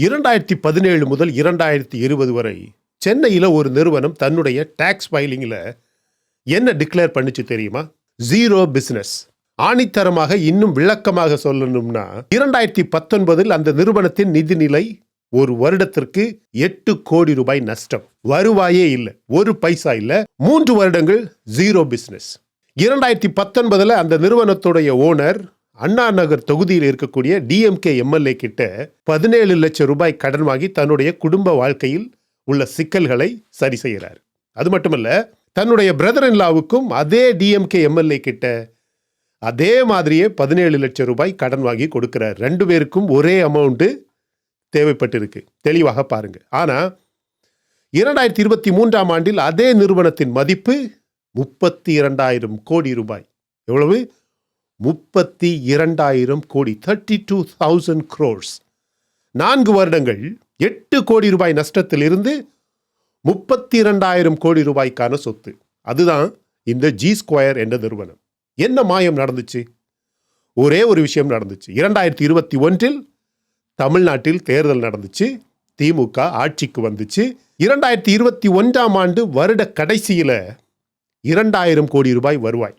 2017 முதல் 2020 வரை சென்னையில் ஒரு நிறுவனம் தன்னுடைய டாக்ஸ் ஃபைலிங்கில் என்ன டிக்ளேர் பண்ணிச்சு தெரியுமா? Zero business. ஆணித்தரமாக இன்னும் விளக்கமாக சொல்லணும்னா 2019 அந்த நிறுவனத்தின் நிதிநிலை ஒரு வருடத்திற்கு 8 கோடி ரூபாய் நஷ்டம். வருவாயே இல்லை, ஒரு பைசா இல்லை. 3 வருடங்கள் ஜீரோ பிசினஸ். 2019 அந்த நிறுவனத்துடைய ஓனர் அண்ணா நகர் தொகுதியில் இருக்கக்கூடிய டிஎம்கே எம்எல்ஏ கிட்ட 17 லட்சம் ரூபாய் கடன் வாங்கி தன்னுடைய குடும்ப வாழ்க்கையில் உள்ள சிக்கல்களை சரி செய்கிறார். அது மட்டுமல்ல, தன்னுடைய பிரதர் இன் லாவுக்கும் அதே டிஎம்கே எம்எல்ஏ கிட்ட அதே மாதிரியே 17 லட்சம் ரூபாய் கடன் வாங்கி கொடுக்கிறார். 2 பேருக்கும் ஒரே அமௌண்ட் தேவைப்பட்டிருக்கு. தெளிவாக பாருங்க. ஆனா 2023 ஆண்டில் அதே நிறுவனத்தின் மதிப்பு 32,000 கோடி ரூபாய். எவ்வளவு? 32,000 கோடி. 32,000 crores. 4 வருடங்கள் 8 கோடி ரூபாய் நஷ்டத்தில் இருந்து 32,000 கோடி ரூபாய்க்கான சொத்து. அதுதான் இந்த ஜி ஸ்கொயர் என்ற நிறுவனம். என்ன மாயம் நடந்துச்சு? ஒரே ஒரு விஷயம் நடந்துச்சு. 2021 தமிழ்நாட்டில் தேர்தல் நடந்துச்சு. திமுக ஆட்சிக்கு வந்துச்சு. 2021 ஆண்டு வருட கடைசியில 2,000 கோடி ரூபாய் வருவாய்.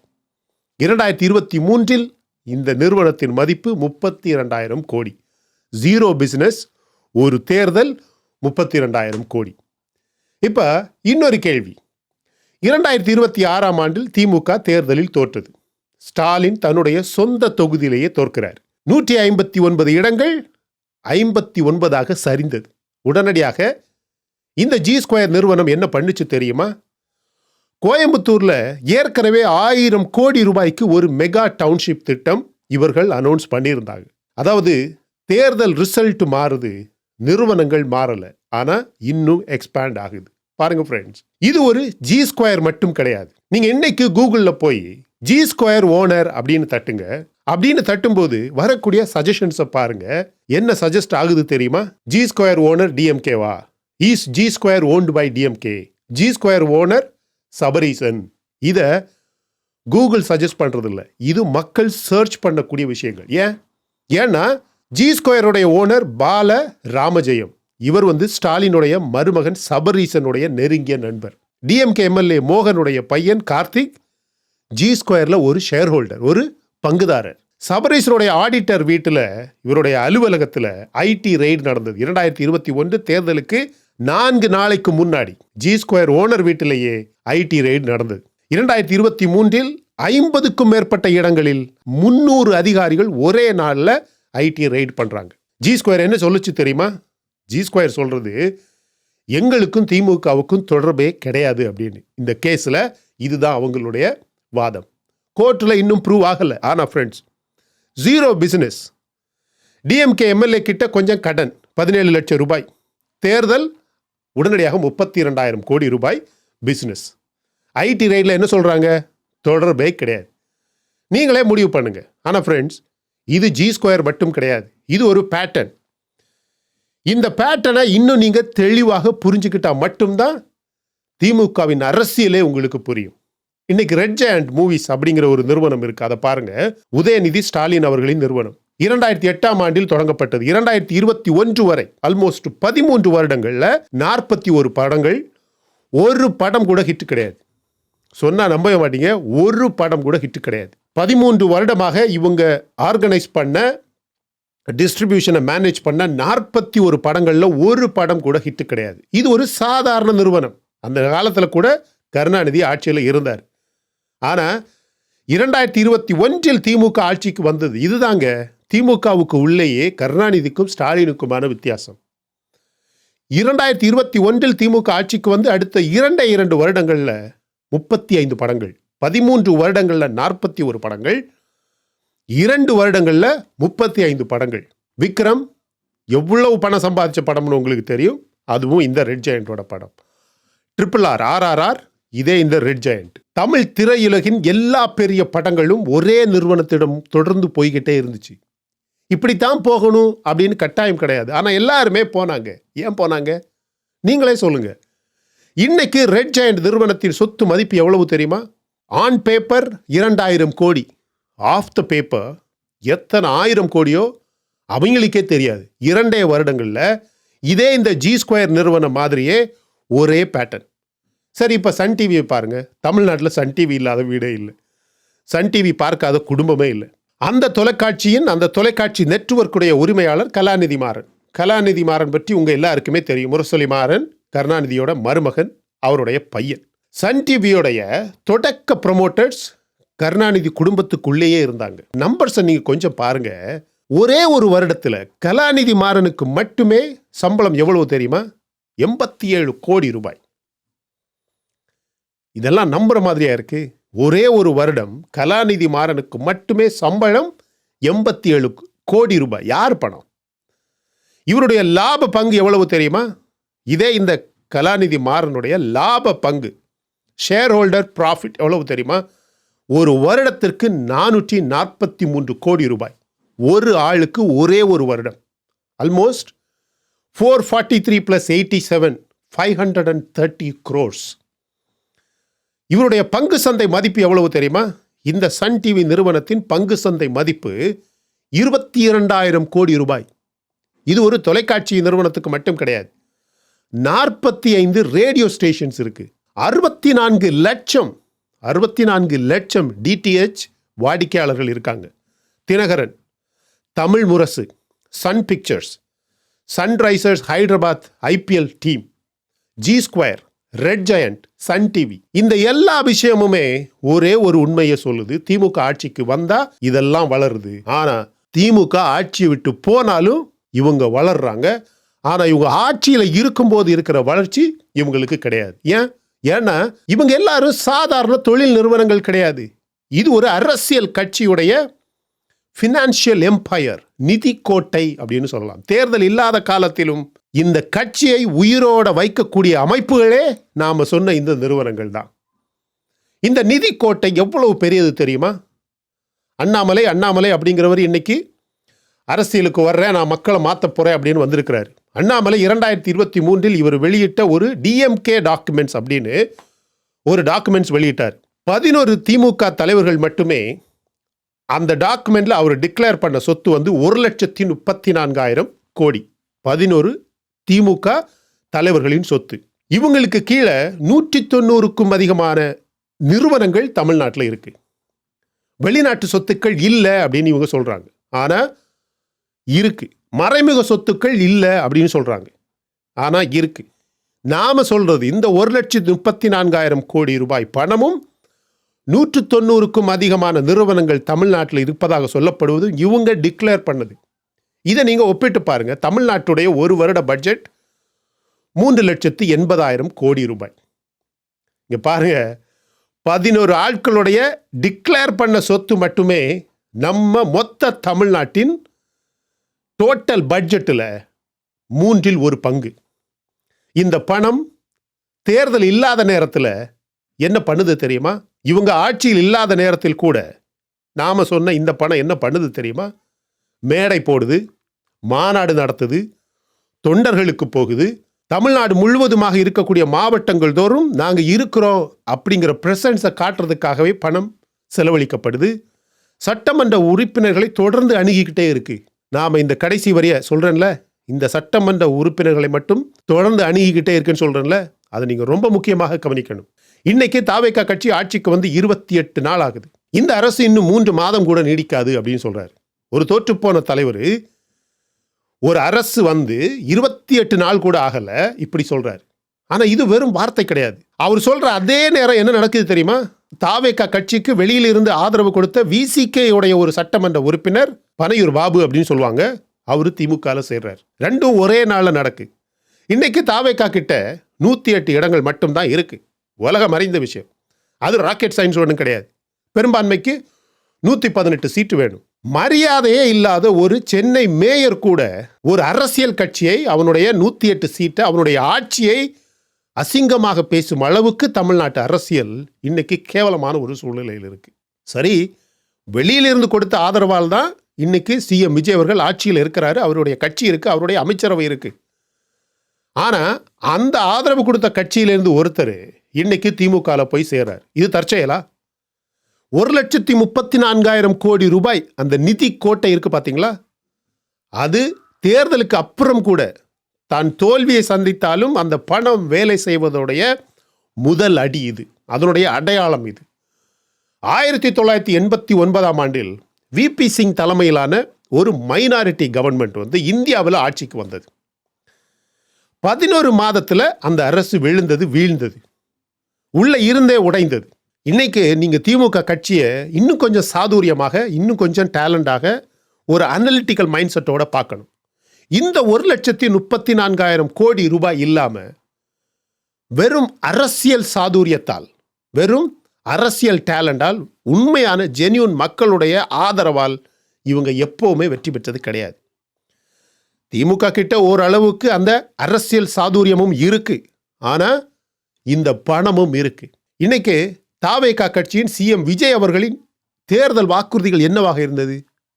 2023 இந்த நிறுவனத்தின் மதிப்பு 32,000 கோடி. ஜீரோ பிசினஸ், ஒரு தேர்தல், 32,000 கோடி. இப்ப இன்னொரு கேள்வி. 2026 ஆண்டில் திமுக தேர்தலில் தோற்றது. ஸ்டாலின் தன்னுடைய சொந்த தொகுதியிலேயே தோற்கிறார். 159 இடங்கள் 59 சரிந்தது. உடனடியாக இந்த ஜி ஸ்கொயர் நிறுவனம் என்ன பண்ணுச்சு தெரியுமா? கோயம்புத்தூர்ல ஏற்கனவே 1000 கோடி ரூபாய்க்கு ஒரு மெகா டவுன்ஷிப் திட்டம் இவர்கள் அனௌன்ஸ் பண்ணியிருந்தாங்க. அதாவது தேர்தல் ரிசல்ட் மாறுது, நிறுவனங்கள் மாறல, ஆனா இன்னும் எக்ஸ்பேண்ட் ஆகுது. பாருங்க ஃப்ரெண்ட்ஸ், இது ஒரு ஜி ஸ்கொயர் மட்டும் கிடையாது. நீங்க இன்னைக்கு கூகுள்ல போய் ஜி ஸ்கொயர் ஓனர் அப்படின்னு தட்டுங்க. அப்படின்னு தட்டும்போது வரக்கூடிய சஜஷன்ஸை பாருங்க. என்ன சஜஸ்ட் ஆகுது தெரியுமா? ஜி ஸ்கொயர் ஓனர் டிஎம்கேவா? Is G square owned by DMK? G square owner Sabareesan. இத கூகுள் சஜஸ்ட் பண்றது இல்லை, இது மக்கள் சர்ச் பண்ணக்கூடிய விஷயங்கள். ஏன்னா ஜி ஸ்கொயருடைய ஓனர் பால ராமஜெயம். இவர் ஸ்டாலினுடைய மருமகன் சபரீசனுடைய நெருங்கிய நண்பர். டிஎம்கே எம்எல்ஏ மோகனுடைய பையன் கார்த்திக் ஜி ஸ்கொயர்ல ஒரு ஷேர் ஹோல்டர், ஒரு பங்குதாரர். சபரீசனுடைய ஆடிட்டர் வீட்டில், இவருடைய அலுவலகத்தில் ஐடி ரெய்டு நடந்தது. 2021 தேர்தலுக்கு 4 நாளைக்கு முன்னாடி ஜி ஸ்கொயர் ஓனர் வீட்டிலேயே ஐடி ரெய்டு நடந்தது. 2023 50க்கும் மேற்பட்ட இடங்களில் 300 அதிகாரிகள் ஒரே நாளில் ஐடி ரெய்டு பண்றாங்க. ஜி ஸ்கொயர் என்ன சொல்லுச்சு தெரியுமா? ஜி ஸ்கொயர் சொல்றது எங்களுக்கும் திமுகவுக்கும் தொடர்பே கிடையாது அப்படின்னு. இந்த கேஸ்ல இதுதான் அவங்களுடைய வாதம். கோர்ட்டில் இன்னும் ப்ரூவ் ஆகல. ஆனா friends, zero business. DMK MLA கிட்ட கொஞ்சம் கடன் 17 லட்சம் ரூபாய். தேர்தல், உடனடியாக 32,000 கோடி ரூபாய் பிசினஸ். ஐடி ரைட்ல என்ன சொல்றாங்க? தொடர்பே கிடையாது. நீங்களே முடிவு பண்ணுங்க. ஆனா ஃப்ரெண்ட்ஸ், இது ஜி ஸ்கொயர் மட்டும் கிடையாது, இது ஒரு பேட்டர்ன். இந்த பேட்டர்னை இன்னும் நீங்க தெளிவாக புரிஞ்சுக்கிட்டா மட்டும்தான் திமுகவின் அரசியலே உங்களுக்கு புரியும். இன்னைக்கு ரெட் ஜெயண்ட் மூவிஸ் அப்படிங்கிற ஒரு நிறுவனம் இருக்கு. அதை பாருங்க. உதயநிதி ஸ்டாலின் அவர்களின் நிறுவனம். 2008 ஆண்டில் தொடங்கப்பட்டது. 2021 வரை ஆல்மோஸ்ட் 13 வருடங்கள்ல 41 படங்கள். ஒரு படம் கூட ஹிட் கிடையாது. சொன்னா நம்பவே மாட்டீங்க, ஒரு படம் கூட ஹிட் கிடையாது. 13 வருடமாக இவங்க ஆர்கனைஸ் பண்ண, டிஸ்ட்ரிபியூஷனை மேனேஜ் பண்ண 41 படங்கள்ல ஒரு படம் கூட ஹிட் கிடையாது. இது ஒரு சாதாரண நிறுவனம். அந்த காலத்துல கூட கருணாநிதி ஆட்சியில் இருந்தார். ஆனா 2021 திமுக ஆட்சிக்கு வந்தது. இதுதாங்க திமுகவுக்கு உள்ளேயே கருணாநிதிக்கும் ஸ்டாலினுக்குமான வித்தியாசம். 2021 திமுக ஆட்சிக்கு வந்து அடுத்த 2 வருடங்கள்ல 35 படங்கள், 13 வருடங்கள்ல 41 படங்கள், 2 வருடங்கள்ல 35 படங்கள். விக்ரம் எவ்வளவு பணம் சம்பாதிச்ச படம்னு உங்களுக்கு தெரியும். அதுவும் இந்த ரெட் ஜெயண்டோட படம். RRR, RRR, இதே இந்த ரெட் ஜெயண்ட். தமிழ் திரையுலகின் எல்லா பெரிய படங்களும் ஒரே நிறுவனத்திடம் தொடர்ந்து போய்கிட்டே இருந்துச்சு. இப்படித்தான் போகணும் அப்படின்னு கட்டாயம் கிடையாது. ஆனா எல்லாருமே போனாங்க. ஏன் போனாங்க? நீங்களே சொல்லுங்க. இன்னைக்கு ரெட் ஜெயண்ட் நிறுவனத்தின் சொத்து மதிப்பு எவ்வளவு தெரியுமா? ஆன் பேப்பர் 2,000 கோடி. ஆஃப் த பேப்பர் எத்தனை 1000 கோடியோ அவங்களுக்கே தெரியாது. 2 வருடங்கள்ல இதே இந்த ஜி ஸ்கொயர் நிறுவனம் மாதிரியே ஒரே பேட்டர்ன். சரி, இப்போ சன் டிவியை பாருங்க. தமிழ்நாட்டில் சன் டிவி இல்லாத வீடே இல்லை, சன் டிவி பார்க்காத குடும்பமே இல்லை. அந்த தொலைக்காட்சி நெட்வொர்க்குடைய உரிமையாளர் கலாநிதி மாறன். கலாநிதி மாறன் பற்றி உங்க எல்லாருக்குமே தெரியும். முரசொலி மாறன் கருணாநிதியோட மருமகன், அவருடைய பையன். சன் டிவியோடைய தொடக்க ப்ரொமோட்டர்ஸ் கருணாநிதி குடும்பத்துக்குள்ளேயே இருந்தாங்க. நம்பர்ஸை நீங்க கொஞ்சம் பாருங்க. ஒரே ஒரு வருடத்துல கலாநிதி மாறனுக்கு மட்டுமே சம்பளம் எவ்வளவு தெரியுமா? 87 கோடி ரூபாய். இதெல்லாம் நம்புற மாதிரியா இருக்கு? ஒரே ஒரு வருடம் கலாநிதி மாறனுக்கு மட்டுமே சம்பளம் 87 கோடி ரூபாய். யார் பணம்? இவருடைய லாப பங்கு எவ்வளவு தெரியுமா? இதே இந்த கலாநிதி மாறனுடைய லாப பங்கு, ஷேர் ஹோல்டர் ப்ராஃபிட் எவ்வளவு தெரியுமா? ஒரு வருடத்திற்கு 443 கோடி ரூபாய். ஒரு ஆளுக்கு ஒரே ஒரு வருடம். Almost 443 + 87 530 crores. இவருடைய பங்கு சந்தை மதிப்பு எவ்வளவு தெரியுமா? இந்த சன் டிவி நிறுவனத்தின் பங்கு சந்தை மதிப்பு 22,000 கோடி ரூபாய். இது ஒரு தொலைக்காட்சி நிறுவனத்துக்கு மட்டும் கிடையாது. 45 ரேடியோ ஸ்டேஷன்ஸ் இருக்கு. 64 லட்சம் டிடிஹெச் வாடிக்கையாளர்கள் இருக்காங்க. Dinakaran, Tamil Murasu, Sun Pictures, Sunrisers Hyderabad IPL team, G Square, Red Giant, Sun TV, இந்த எல்லா விஷயமுமே ஒரே ஒரு உண்மையை சொல்லுது. திமுக ஆட்சிக்கு வந்தா இதெல்லாம் வளருது. ஆனா திமுக ஆட்சியை விட்டு போனாலும் இவங்க வளர்றாங்க. ஆனா இவங்க ஆட்சியில இருக்கும்போது இருக்கிற வளர்ச்சி இவங்களுக்கு கிடையாது. ஏன்னா இவங்க எல்லாரும் சாதாரண தொழில் நிறுவனங்கள் கிடையாது. இது ஒரு அரசியல் கட்சியுடைய ஃபினான்ஷியல் எம்பையர், நிதி கோட்டை அப்படின்னு சொல்லலாம். தேர்தல் இல்லாத காலத்திலும் இந்த கட்சியை உயிரோட வைக்கக்கூடிய அமைப்புகளே நாம சொன்ன இந்த நிறுவனங்கள் தான். இந்த நிதி கோட்டை எவ்வளவு பெரியது தெரியுமா? அண்ணாமலை அப்படிங்கிறவர் இன்னைக்கு அரசியலுக்கு வர்றேன், நான் மக்களை மாற்ற போறேன் அப்படின்னு வந்திருக்கிறாரு. அண்ணாமலை 2023 இவர் வெளியிட்ட ஒரு டிஎம்கே டாக்குமெண்ட்ஸ் அப்படின்னு ஒரு டாக்குமெண்ட்ஸ் வெளியிட்டார். 11 திமுக தலைவர்கள் மட்டுமே அந்த டாக்குமெண்ட்ல அவர் டிக்ளேர் பண்ண சொத்து வந்து 1,34,000 கோடி. 11 திமுக தலைவர்களின் சொத்து. இவங்களுக்கு கீழே 190க்கும் அதிகமான நிறுவனங்கள் தமிழ்நாட்டில் இருக்கு. வெளிநாட்டு சொத்துக்கள் இல்லை அப்படின்னு இவங்க சொல்றாங்க. ஆனா இருக்கு. மறைமுக சொத்துக்கள் இல்லை அப்படின்னு சொல்றாங்க. ஆனா இருக்கு. நாம சொல்றது இந்த 1,34,000 கோடி ரூபாய் பணமும் 190க்கும் அதிகமான நிறுவனங்கள் தமிழ்நாட்டில் இருப்பதாக சொல்லப்படுவது இவங்க டிக்ளேர் பண்ணது. இதை நீங்க ஒப்பிட்டு பாருங்க. தமிழ்நாட்டுடைய ஒரு வருட பட்ஜெட் 3,80,000 கோடி ரூபாய். இங்க பாருங்க, 11 ஆட்களுடைய டிக்ளேர் பண்ண சொத்து மட்டுமே நம்ம மொத்த தமிழ்நாட்டின் டோட்டல் பட்ஜெட்டில் 1/3 பங்கு. இந்த பணம் தேர்தல் இல்லாத நேரத்தில் என்ன பண்ணுது தெரியுமா? இவங்க ஆட்சியில் இல்லாத நேரத்தில் கூட நாம சொன்ன இந்த பணம் என்ன பண்ணுது தெரியுமா? மேடை போடுது, மாநாடு நடத்துது, தொண்டர்களுக்கு போகுது. தமிழ்நாடு முழுவதுமாக இருக்கக்கூடிய மாவட்டங்கள் தோறும் நாங்கள் இருக்கிறோம் அப்படிங்கிற பிரசன்ஸை காட்டுறதுக்காகவே பணம் செலவழிக்கப்படுது. சட்டமன்ற உறுப்பினர்களை தொடர்ந்து அணுகிக்கிட்டே இருக்கு. நாம இந்த கடைசி வரிய சொல்றேன்ல, இந்த சட்டமன்ற உறுப்பினர்களை மட்டும் தொடர்ந்து அணுகிக்கிட்டே இருக்குன்னு சொல்றேன்ல, அதை நீங்க ரொம்ப முக்கியமாக கவனிக்கணும். இன்னைக்கு தாவேகா கட்சி ஆட்சிக்கு வந்து 28 நாள் ஆகுது. இந்த அரசு இன்னும் 3 மாதம் கூட நீடிக்காது அப்படின்னு சொல்றாரு. ஒரு தோற்றுப்போன தலைவர் ஒரு அரசு வந்து 28 நாள் கூட ஆகல இப்படி சொல்றாரு. ஆனா இது வெறும் வார்த்தை கிடையாது. அவர் சொல்ற அதே நேரம் என்ன நடக்குது தெரியுமா? தாவேகா கட்சிக்கு வெளியிலிருந்து ஆதரவு கொடுத்த விசிகே உடைய ஒரு சட்டமன்ற உறுப்பினர் பனையூர் பாபு அப்படின்னு சொல்லுவாங்க, அவரு திமுக சேர்றாரு. ரெண்டும் ஒரே நாள்ல நடக்கு. இன்னைக்கு தாவேகா கிட்ட 108 இடங்கள் மட்டும்தான் இருக்கு. உலகம் அறிந்த விஷயம். அது ராக்கெட் சயின்ஸ் ஒன்றும் கிடையாது. பெரும்பான்மைக்கு 118 சீட்டு வேணும். மரியாதையே இல்லாத ஒரு சென்னை மேயர் கூட ஒரு அரசியல் கட்சியை, அவனுடைய 108 சீட்டை, அவனுடைய ஆட்சியை அசிங்கமாக பேசும் அளவுக்கு தமிழ்நாட்டு அரசியல் இன்னைக்கு கேவலமான ஒரு சூழ்நிலையில் இருக்கு. சரி, வெளியிலிருந்து கொடுத்த ஆதரவால் தான் இன்னைக்கு சிஎம் விஜய் அவர்கள் ஆட்சியில் இருக்கிறாரு, அவருடைய கட்சி இருக்கு, அவருடைய அமைச்சரவை இருக்கு. ஆனா அந்த ஆதரவு கொடுத்த கட்சியிலிருந்து ஒருத்தர் இன்னைக்கு திமுக போய் சேர்றார். இது தற்செயலா? 1,34,000 கோடி ரூபாய் அந்த நிதி கோட்டை இருக்கு பாத்தீங்களா? அது தேர்தலுக்கு அப்புறம் கூட தான் தோல்வியை சந்தித்தாலும் அந்த பணம் வேலை செய்வதுடைய முதல் அடி இது, அதனுடைய அடையாளம் இது. 1989ஆம் ஆண்டில் விபி சிங் தலைமையிலான ஒரு மைனாரிட்டி கவர்மெண்ட் இந்தியாவில் ஆட்சிக்கு வந்தது. 11 மாதத்தில் அந்த அரசு வீழ்ந்தது, உள்ள இருந்தே உடைந்தது. இன்னைக்கு நீங்க திமுக கட்சியை இன்னும் கொஞ்சம் சாதுரியமாக, இன்னும் கொஞ்சம் டேலண்டாக, ஒரு அனலிட்டிக்கல் மைண்ட் செட்டோட பார்க்கணும். இந்த 1,34,000 கோடி ரூபாய் இல்லாம வெறும் அரசியல் சாதுரியத்தால், வெறும் அரசியல் டேலண்டால், உண்மையான ஜென்யூன் மக்களுடைய ஆதரவால் இவங்க எப்பவுமே வெற்றி பெற்றது கிடையாது. திமுக கிட்ட ஓரளவுக்கு அந்த அரசியல் சாதுரியமும் இருக்கு, ஆனா இந்த பணமும் இருக்கு. இன்னைக்கு தாவேகா கட்சியின் சிஎம் விஜய் அவர்களின் தேர்தல் வாக்குறுதிகள் என்னவாக இருந்தது?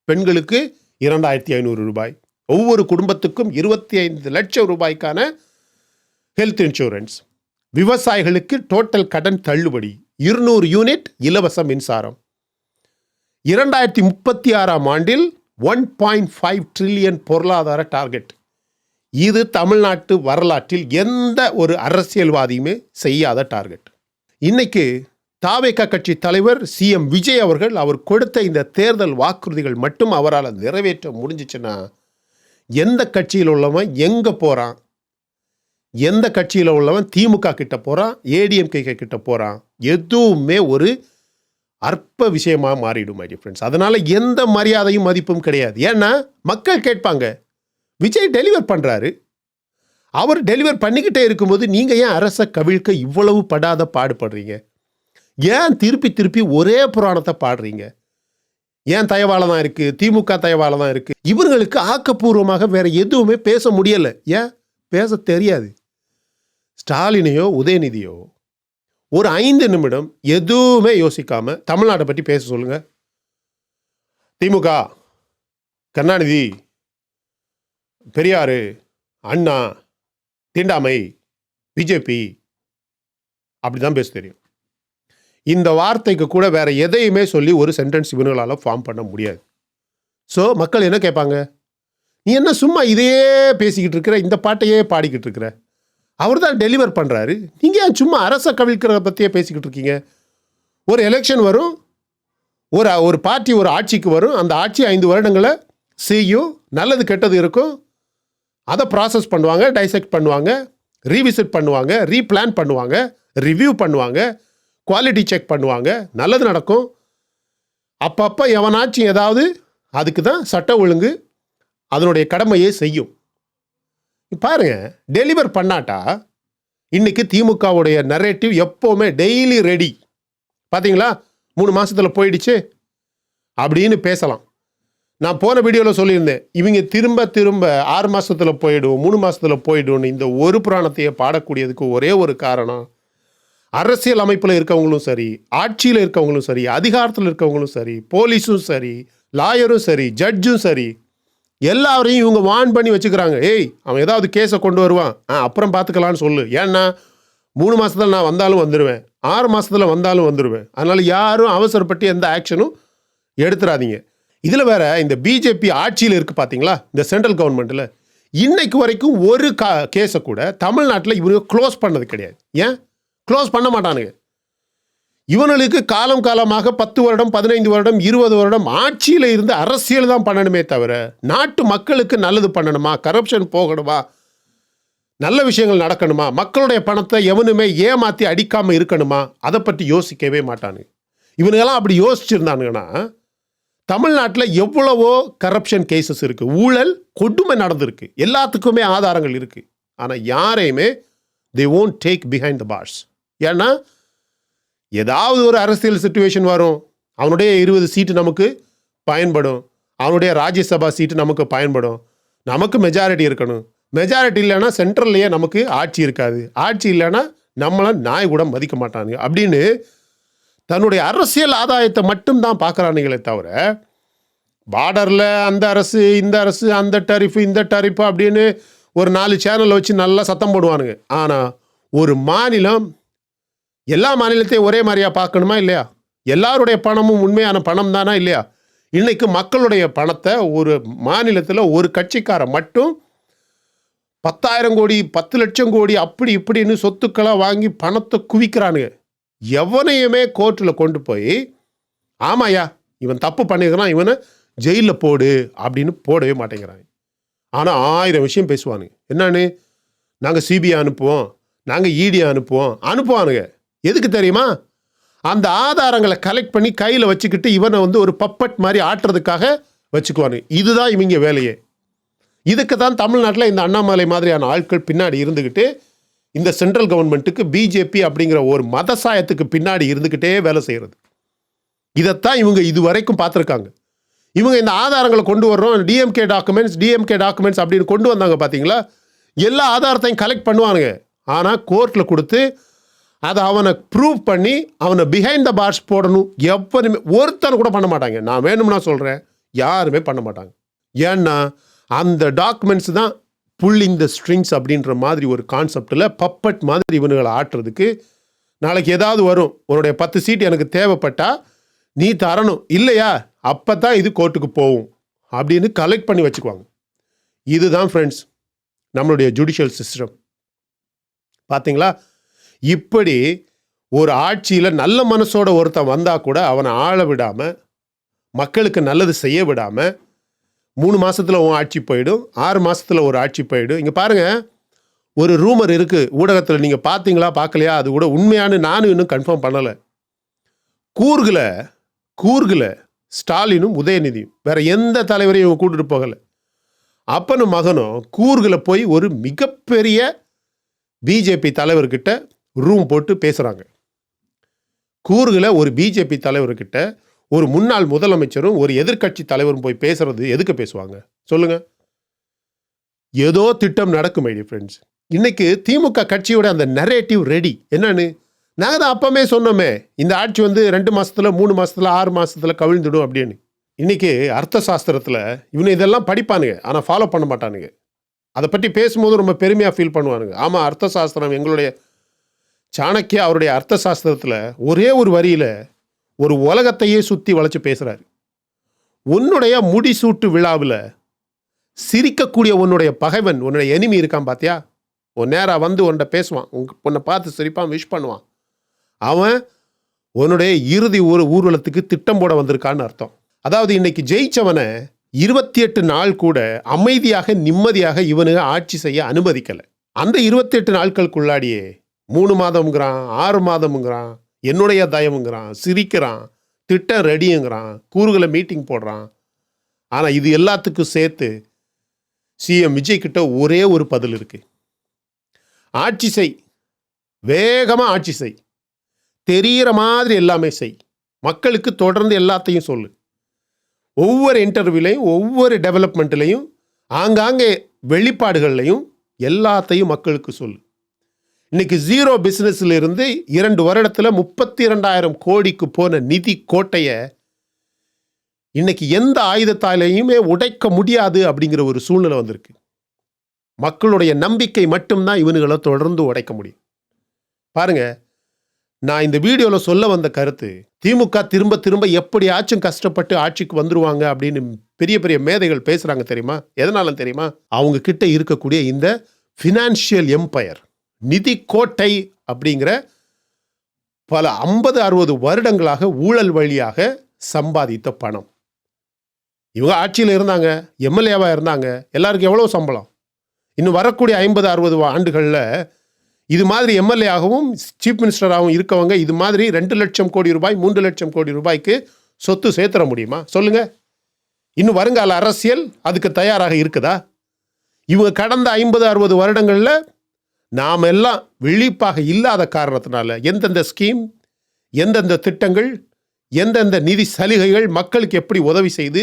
பெண்களுக்கு 2,500 ரூபாய், ஒவ்வொரு குடும்பத்துக்கும் 25 லட்சம் ரூபாய்க்கான ஹெல்த் இன்சூரன்ஸ், விவசாயிகளுக்கு டோட்டல் கடன் தள்ளுபடி, 200 யூனிட் இலவச மின்சாரம், 2036ஆம் ஆண்டில் 1.5 ட்ரில்லியன் பொருளாதார டார்கெட். இது தமிழ்நாட்டு வரலாற்றில் எந்த ஒரு அரசியல்வாதியுமே செய்யாத டார்கெட். இன்னைக்கு தாவேகா கட்சி தலைவர் சிஎம் விஜய் அவர்கள் அவர் கொடுத்த இந்த தேர்தல் வாக்குறுதிகள் மட்டும் அவரால் நிறைவேற்ற முடிஞ்சிச்சுன்னா, எந்த கட்சியில் உள்ளவன் எங்க போறான், எந்த கட்சியில் உள்ளவன் திமுக கிட்ட போறான், ஏடிஎம்கே கிட்ட போறான், எதுவுமே ஒரு அற்ப விஷயமா மாறிடும் மை டியர் ஃப்ரெண்ட்ஸ். அதனால எந்த மரியாதையும் மதிப்பும் கிடையாது. ஏன்னா மக்கள் கேட்பாங்க, விஜய் டெலிவர் பண்றாரு, அவர் டெலிவர் பண்ணிக்கிட்டே இருக்கும்போது நீங்க ஏன் அரசை கவிழ்க்க இவ்வளவு படாத பாடுபடுறீங்க? ஏன் திருப்பி திருப்பி ஒரே புராணத்தை பாடுறீங்க? ஏன் தயவால தான் இருக்கு, திமுக தயவால தான் இருக்கு. இவர்களுக்கு ஆக்கப்பூர்வமாக வேற எதுவுமே பேச முடியல. ஏன் பேச தெரியாது. ஸ்டாலினையோ உதயநிதியோ ஒரு 5 நிமிடம் எதுவுமே யோசிக்காம தமிழ்நாட்டை பற்றி பேச சொல்லுங்க. திமுக, கருணாநிதி, பெரியாரு, அண்ணா, தீண்டாமை, பிஜேபி, அப்படிதான் பேச தெரியும். இந்த வார்த்தைக்கு கூட வேற எதையுமே சொல்லி ஒரு சென்டென்ஸ் இவங்களால ஃபார்ம் பண்ண முடியாது. ஸோ மக்கள் என்ன கேட்பாங்க? நீ என்ன சும்மா இதையே பேசிக்கிட்டு இருக்கிற, இந்த பாட்டையே பாடிக்கிட்டு இருக்கிற, அவர் தான் டெலிவர் பண்ணுறாரு, நீங்கள் ஏன் சும்மா அரசை கவிழ்க்கிறத பற்றியே பேசிக்கிட்டு இருக்கீங்க? ஒரு எலெக்ஷன் வரும், ஒரு பார்ட்டி ஒரு ஆட்சிக்கு வரும், அந்த ஆட்சி 5 வருடங்களை செய்யும், நல்லது கெட்டது இருக்கும், அதை ப்ராசஸ் பண்ணுவாங்க, டைசெக்ட் பண்ணுவாங்க, ரீவிசிட் பண்ணுவாங்க, ரீபிளான் பண்ணுவாங்க, ரிவ்யூ பண்ணுவாங்க, குவாலிட்டி செக் பண்ணுவாங்க, நல்லது நடக்கும். அப்பப்போ எவனாச்சும் ஏதாவது, அதுக்கு தான் சட்ட ஒழுங்கு அதனுடைய கடமையை செய்யும். பாருங்க, டெலிவர் பண்ணாட்டா இன்னைக்கு திமுகவுடைய நரேட்டிவ் எப்போவுமே டெய்லி ரெடி. பார்த்தீங்களா, 3 மாசத்துல போயிடுச்சு அப்படின்னு பேசலாம். நான் போன வீடியோவில் சொல்லியிருந்தேன், இவங்க திரும்ப 6 மாசத்துல போயிடும், 3 மாசத்துல போயிடும்னு இந்த ஒரு புராணத்தையே பாடக்கூடியதுக்கு ஒரே ஒரு காரணம், அரசியல் அமைப்பில் இருக்கவங்களும் சரி, ஆட்சியில் இருக்கவங்களும் சரி, அதிகாரத்தில் இருக்கவங்களும் சரி, போலீஸும் சரி, லாயரும் சரி, ஜட்ஜும் சரி, எல்லாரையும் இவங்க வான் பண்ணி வச்சுக்கிறாங்க. ஏய், அவன் ஏதாவது கேஸை கொண்டு வருவான், அப்புறம் பார்த்துக்கலான்னு சொல்லு. ஏன்னா 3 மாசத்துல நான் வந்தாலும் வந்துடுவேன், 6 மாசத்துல வந்தாலும் வந்துடுவேன். அதனால யாரும் அவசரப்பட்டு எந்த ஆக்ஷனும் எடுத்துடாதீங்க. இதில் வேற இந்த பிஜேபி ஆட்சியில் இருக்கு பார்த்தீங்களா, இந்த சென்ட்ரல் கவர்மெண்ட்டில் இன்னைக்கு வரைக்கும் ஒரு கேஸை கூட தமிழ்நாட்டில் இவங்க க்ளோஸ் பண்ணது கிடையாது. ஏன் க்ளோஸ் பண்ண மாட்டானுங்க? இவனுக்கு காலம் காலமாக 10 வருடம், 15 வருடம், 20 வருடம் ஆட்சியில் இருந்து அரசியல் தான் பண்ணணுமே தவிர, நாட்டு மக்களுக்கு நல்லது பண்ணணுமா, கரப்ஷன் போகணுமா, நல்ல விஷயங்கள் நடக்கணுமா, மக்களுடைய பணத்தை எவனுமே ஏமாற்றி அடிக்காமல் இருக்கணுமா, அதை பற்றி யோசிக்கவே மாட்டானுங்க. இவனுங்கெல்லாம் அப்படி யோசிச்சிருந்தானுங்கன்னா தமிழ்நாட்டில் எவ்வளவோ கரப்ஷன் கேசஸ் இருக்கு, ஊழல் கொடுமை நடந்திருக்கு, எல்லாத்துக்குமே ஆதாரங்கள் இருக்கு. ஆனால் யாரையுமே they won't take behind the bars. ஏன்னா ஏதாவது ஒரு அரசியல் சிச்சுவேஷன் வரும், அவனுடைய 20 சீட்டு நமக்கு பயன்படும், அவனுடைய ராஜ்யசபா சீட்டு நமக்கு பயன்படும், நமக்கு மெஜாரிட்டி இருக்கணும், மெஜாரிட்டி இல்லைன்னா சென்ட்ரல்லையே நமக்கு ஆட்சி இருக்காது, ஆட்சி இல்லைன்னா நம்மளை நாய் கூட மதிக்க மாட்டாங்க அப்படின்னு தன்னுடைய அரசியல் ஆதாயத்தை மட்டும்தான் பார்க்குறானுங்களே தவிர, பார்டரில் அந்த அரசு, இந்த அரசு, அந்த டரிஃபு, இந்த டரிஃபு அப்படின்னு ஒரு 4 சேனல் வச்சு நல்லா சத்தம் போடுவானுங்க. ஆனால் ஒரு மாநிலம் எல்லா மாநிலத்தையும் ஒரே மாதிரியா பார்க்கணுமா இல்லையா? எல்லாருடைய பணமும் உண்மையான பணம் தானா இல்லையா? இன்னைக்கு மக்களுடைய பணத்தை ஒரு மாநிலத்தில் ஒரு கட்சிக்காரன் மட்டும் 10,000 கோடி 10 லட்சம் கோடி அப்படி இப்படின்னு சொத்துக்களை வாங்கி பணத்தை குவிக்கிறானுங்க. எவனையுமே கோர்ட்டில் கொண்டு போய் ஆமாயா இவன் தப்பு பண்ணிக்கிறான் இவனை ஜெயிலில் போடு அப்படின்னு போடவே மாட்டேங்கிறாங்க. ஆனால் 1000 விஷயம் பேசுவானுங்க. என்னன்னு, நாங்கள் சிபிஐ அனுப்புவோம், நாங்கள் இடி அனுப்புவானுங்க. எதுக்கு தெரியுமா? அந்த ஆதாரங்களை கலெக்ட் பண்ணி கையில் வச்சுக்கிட்டு இவனை ஒரு பப்பட் மாதிரி ஆட்டுறதுக்காக வச்சுக்குவானுங்க. இதுதான் இவங்க வேலையே. இதுக்கு தான் தமிழ்நாட்டில் இந்த அண்ணாமலை மாதிரியான ஆட்கள் பின்னாடி இருந்துக்கிட்டு இந்த சென்ட்ரல் கவர்மெண்ட்டுக்கு பிஜேபி அப்படிங்கிற ஒரு மத சாயத்துக்கு பின்னாடி இருந்துக்கிட்டே வேலை செய்கிறது. இதைத்தான் இவங்க இது வரைக்கும் பார்த்துருக்காங்க. இவங்க இந்த ஆதாரங்களை கொண்டு வர்றோம், டிஎம்கே டாக்குமெண்ட்ஸ் அப்படின்னு கொண்டு வந்தாங்க பார்த்தீங்களா? எல்லா ஆதாரத்தையும் கலெக்ட் பண்ணுவானுங்க. ஆனால் கோர்ட்டில் கொடுத்து அதை அவனை ப்ரூவ் பண்ணி அவனை பிஹைண்ட் த பார்ஸ் போடணும். எப்போதுமே ஒருத்தனை கூட பண்ண மாட்டாங்க. நான் வேணும்னா சொல்கிறேன், யாருமே பண்ண மாட்டாங்க. ஏன்னா அந்த டாக்குமெண்ட்ஸ் தான் புல்லிங் த ஸ்ட்ரிங்ஸ் அப்படின்ற மாதிரி ஒரு கான்செப்டில் பப்பட் மாதிரி இவனுங்களை ஆட்டுறதுக்கு. நாளைக்கு ஏதாவது வரும், உன்னுடைய 10 சீட் எனக்கு தேவைப்பட்டா நீ தரணும், இல்லையா அப்போ தான் இது கோர்ட்டுக்கு போகும் அப்படின்னு கலெக்ட் பண்ணி வச்சுக்குவாங்க. இதுதான் ஃப்ரெண்ட்ஸ் நம்மளுடைய ஜுடிஷியல் சிஸ்டம். பார்த்தீங்களா? இப்படி ஒரு ஆட்சியில் நல்ல மனசோட ஒருத்தன் வந்தால் கூட அவனை ஆள விடாமல், மக்களுக்கு நல்லது செய்ய விடாமல் 3 மாதத்தில் உன் ஆட்சி போயிடும், 6 மாதத்தில் ஒரு ஆட்சி போயிடும். இங்கே பாருங்கள், ஒரு ரூமர் இருக்குது ஊடகத்தில், நீங்கள் பார்த்தீங்களா பார்க்கலையா அது கூட உண்மையானு நானும் இன்னும் கன்ஃபார்ம் பண்ணலை. கூர்கில் ஸ்டாலினும் உதயநிதியும் வேற எந்த தலைவரையும் இவங்க கூட்டிட்டு போகலை. அப்பனும் மகனும் கூர்கில் போய் ஒரு மிகப்பெரிய பிஜேபி தலைவர்கிட்ட ரூம் போட்டு பேசுகிறாங்க. கூர்கில் ஒரு பிஜேபி தலைவர்கிட்ட ஒரு முன்னாள் முதலமைச்சரும் ஒரு எதிர்க்கட்சி தலைவரும் போய் பேசுறது எதுக்கு பேசுவாங்க சொல்லுங்க? ஏதோ திட்டம் நடக்கும் மை டியர் ஃப்ரெண்ட்ஸ். இன்னைக்கு திமுக கட்சியோட அந்த நரேட்டிவ் ரெடி. என்னன்னு, நாங்கள் தான் அப்பமே சொன்னோமே இந்த ஆட்சி 2 மாசத்துல 3 மாசத்துல 6 மாசத்துல கவிழ்ந்துடும் அப்படின்னு. இன்னைக்கு அர்த்த சாஸ்திரத்தில் இவனு இதெல்லாம் படிப்பானுங்க, ஆனால் ஃபாலோ பண்ண மாட்டானுங்க. அதை பற்றி பேசும்போது ரொம்ப பெருமையாக ஃபீல் பண்ணுவானுங்க. ஆமாம், அர்த்த சாஸ்திரம் எங்களுடைய சாணக்கியா அவருடைய அர்த்த சாஸ்திரத்தில் ஒரே ஒரு வரியில் ஒரு உலகத்தையே சுற்றி வளைச்சு பேசுகிறாரு. உன்னுடைய முடிசூட்டு விழாவில் சிரிக்கக்கூடிய உன்னுடைய பகைவன், உன்னுடைய எனிமி இருக்கான் பார்த்தியா, உன் நேராக உன்னை பேசுவான், உன்னை பார்த்து சிரிப்பான், விஷ் பண்ணுவான். அவன் உன்னுடைய இறுதி ஊர்வலத்துக்கு திட்டம் போட வந்திருக்கான்னு அர்த்தம். அதாவது இன்னைக்கு ஜெயிச்சவனை 28 நாள் கூட அமைதியாக நிம்மதியாக இவனுங்க ஆட்சி செய்ய அனுமதிக்கலை. அந்த 28 நாட்களுக்குள்ளாடியே 3 மாதம்ங்கிறான், 6 மாதம்ங்கிறான், என்னுடைய தயவுங்கிறான், சிரிக்கிறான், திட்டம் ரெடிங்கிறான், கூறுகளை மீட்டிங் போடுறான். ஆனால் இது எல்லாத்துக்கும் சேர்த்து சிஎம் விஜய் கிட்ட ஒரே ஒரு பதில் இருக்கு. ஆட்சி செய், வேகமாக ஆட்சி செய், தெரிகிற மாதிரி எல்லாமே செய், மக்களுக்கு தொடர்ந்து எல்லாத்தையும் சொல்லு, ஒவ்வொரு இன்டர்வியூலையும் ஒவ்வொரு டெவலப்மெண்ட்லையும் ஆங்காங்கே வெளிப்பாடுகள்லையும் எல்லாத்தையும் மக்களுக்கு சொல்லு. இன்னைக்கு 0 பிஸ்னஸ்ல இருந்து 2 வருடத்தில் 32,000 கோடிக்கு போன நிதி கோட்டையை இன்னைக்கு எந்த ஆயுதத்தாலையுமே உடைக்க முடியாது அப்படிங்கிற ஒரு சூழ்நிலை வந்திருக்கு. மக்களுடைய நம்பிக்கை மட்டும்தான் இவனுங்களை தொடர்ந்து உடைக்க முடியும். பாருங்க, நான் இந்த வீடியோவில் சொல்ல வந்த கருத்து, திமுக திரும்ப திரும்ப எப்படியாச்சும் கஷ்டப்பட்டு ஆட்சிக்கு வந்துருவாங்க அப்படின்னு பெரிய பெரிய மேதைகள் பேசுறாங்க தெரியுமா? எதனால தெரியுமா? அவங்க கிட்ட இருக்கக்கூடிய இந்த ஃபினான்ஷியல் எம்பையர், நிதி கோட்டை அப்படிங்கிற பல 50-60 வருடங்களாக ஊழல் வழியாக சம்பாதித்த பணம். இவங்க ஆட்சியில் இருந்தாங்க, எம்எல்ஏவாக இருந்தாங்க, எல்லாருக்கும் எவ்வளோ சம்பளம்? இன்னும் வரக்கூடிய 50-60 ஆண்டுகளில் இது மாதிரி எம்எல்ஏ-ஆகவும் சீஃப் மினிஸ்டராகவும் இருக்கவங்க இது மாதிரி 2 லட்சம் கோடி ரூபாய் 3 லட்சம் கோடி ரூபாய்க்கு சொத்து சேர்த்துற முடியுமா சொல்லுங்க? இன்னும் வருங்கால அரசியல் அதுக்கு தயாராக இருக்குதா? இவங்க கடந்த 50-60 வருடங்களில் நாம் எல்லாம் விழிப்பாக இல்லாத காரணத்தினால எந்தெந்த ஸ்கீம், எந்தெந்த திட்டங்கள், எந்தெந்த நிதி சலுகைகள் மக்களுக்கு எப்படி உதவி செய்து,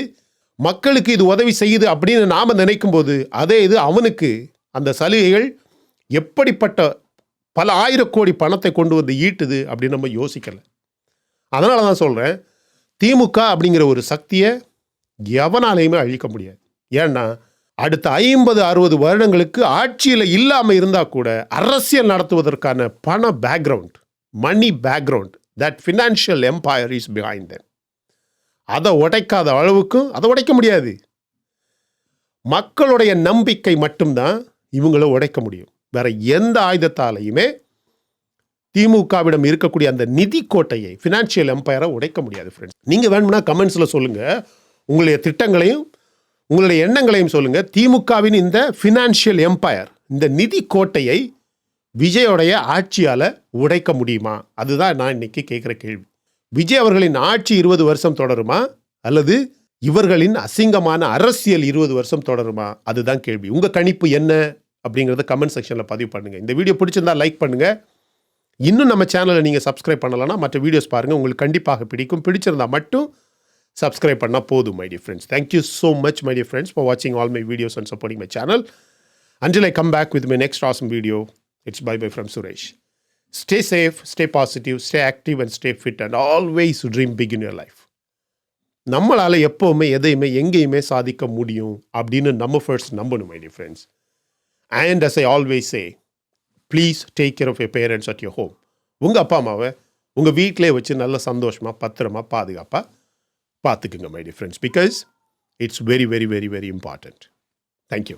மக்களுக்கு இது உதவி செய்யுது அப்படின்னு நாம் நினைக்கும் போது அதே இது அவனுக்கு அந்த சலுகைகள் எப்படிப்பட்ட பல 1000 கோடி பணத்தை கொண்டு வந்து ஈட்டுது அப்படின்னு நம்ம யோசிக்கலை. அதனால தான் சொல்கிறேன், திமுக அப்படிங்கிற ஒரு சக்தியை எவனாலையுமே அழிக்க முடியாது. ஏன்னா அடுத்த 50-60 வருடங்களுக்கு ஆட்சியில் இல்லாமல் இருந்தால் கூட அரசியல் நடத்துவதற்கான பண background, money background, that financial empire is behind them. அதை உடைக்காத அளவுக்கும் அதை உடைக்க முடியாது. மக்களுடைய நம்பிக்கை மட்டும்தான் இவங்களை உடைக்க முடியும். வேற எந்த ஆயுதத்தாலையுமே திமுகவிடம் இருக்கக்கூடிய அந்த நிதி கோட்டையை, ஃபினான்ஷியல் எம்பையரை உடைக்க முடியாது. ஃப்ரெண்ட்ஸ், நீங்கள் வேணும்னா கமெண்ட்ஸில் சொல்லுங்கள், உங்களுடைய திட்டங்களையும் உங்களுடைய எண்ணங்களையும் சொல்லுங்கள். திமுகவின் இந்த ஃபினான்ஷியல் எம்பையர், இந்த நிதி கோட்டையை விஜயோடைய ஆட்சியால் உடைக்க முடியுமா? அதுதான் நான் இன்னைக்கு கேட்குற கேள்வி. விஜய் அவர்களின் ஆட்சி 20 வருஷம் தொடருமா, அல்லது இவர்களின் அசிங்கமான அரசியல் 20 வருஷம் தொடருமா? அதுதான் கேள்வி. உங்கள் கணிப்பு என்ன அப்படிங்கிறத கமெண்ட் செக்ஷனில் பதிவு பண்ணுங்கள். இந்த வீடியோ பிடிச்சிருந்தா லைக் பண்ணுங்கள். இன்னும் நம்ம சேனலை நீங்கள் சப்ஸ்கிரைப் பண்ணலைன்னா மற்ற வீடியோஸ் பாருங்கள், உங்களுக்கு கண்டிப்பாக பிடிக்கும். பிடிச்சிருந்தா மட்டும் சப்ஸ்கிரைப் பண்ணால் போதும். My dear friends, thank you so much my dear friends for வாட்சிங் all my videos and supporting my channel. Until I come back with my next awesome video, it's bye-bye from Suresh. Stay safe, stay positive, stay active and stay fit and always dream big in your life. நம்மளால் எப்போவுமே எதையுமே எங்கேயுமே சாதிக்க முடியும் அப்படின்னு நம்ம first நம்பணும் my dear friends. And as I always say, please take care of your parents at your home. உங்கள் அப்பா அம்மாவை உங்கள் வீட்டிலே வச்சு நல்ல சந்தோஷமாக பத்திரமா பாதுகாப்பாக பார்த்துக்குங்க my dear friends, because it's very very very very important. Thank you.